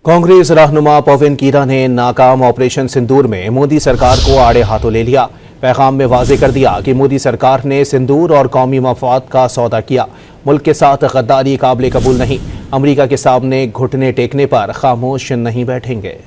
कांग्रेस रहनुमा पवन कीरा ने नाकाम ऑपरेशन सिंदूर में मोदी सरकार को आड़े हाथों ले लिया। पैगाम में वाजे कर दिया कि मोदी सरकार ने सिंदूर और कौमी मफाद का सौदा किया। मुल्क के साथ गद्दारी काबिल कबूल नहीं। अमेरिका के सामने घुटने टेकने पर खामोश नहीं बैठेंगे।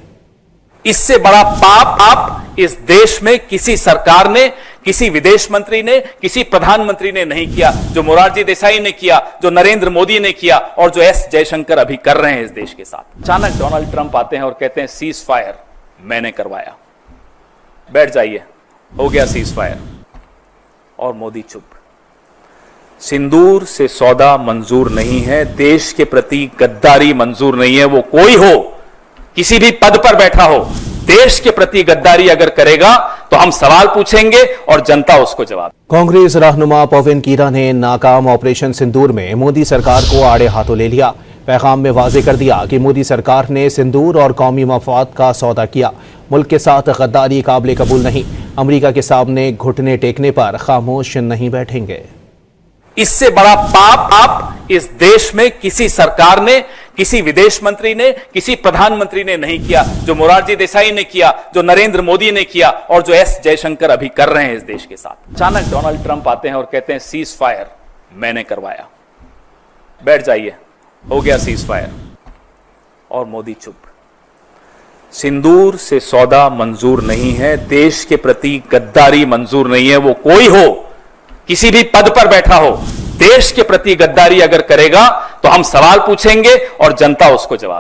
इससे बड़ा पाप आप इस देश में किसी सरकार ने, किसी विदेश मंत्री ने, किसी प्रधानमंत्री ने नहीं किया, जो मोरारजी देसाई ने किया, जो नरेंद्र मोदी ने किया और जो एस जयशंकर अभी कर रहे हैं इस देश के साथ। अचानक डोनाल्ड ट्रंप आते हैं और कहते हैं सीज फायर मैंने करवाया, बैठ जाइए, हो गया सीज फायर, और मोदी चुप। सिंदूर से सौदा मंजूर नहीं है, देश के प्रति गद्दारी मंजूर नहीं है। वो कोई हो, किसी भी पद पर बैठा हो, देश के प्रति गद्दारी अगर करेगा तो हम सवाल पूछेंगे और जनता उसको जवाब। कांग्रेस रहनुमा पवन कीरा ने नाकाम ऑपरेशन सिंदूर में मोदी सरकार को आड़े हाथों ले लिया। पैगाम में वाजे कर दिया कि मोदी सरकार ने सिंदूर और कौमी मफाद का सौदा किया। मुल्क के साथ गद्दारी काबिल कबूल नहीं। अमेरिका के सामने घुटने टेकने पर खामोश नहीं बैठेंगे। इससे बड़ा पाप आप इस देश में किसी सरकार ने, किसी विदेश मंत्री ने, किसी प्रधानमंत्री ने नहीं किया, जो मोरारजी देसाई ने किया, जो नरेंद्र मोदी ने किया और जो एस जयशंकर अभी कर रहे हैं इस देश के साथ। अचानक डोनाल्ड ट्रंप आते हैं और कहते हैं सीज फायर मैंने करवाया, बैठ जाइए, हो गया सीज फायर, और मोदी चुप। सिंदूर से सौदा मंजूर नहीं है, देश के प्रति गद्दारी मंजूर नहीं है। वो कोई हो, किसी भी पद पर बैठा हो, देश के प्रति गद्दारी अगर करेगा तो हम सवाल पूछेंगे और जनता उसको जवाब।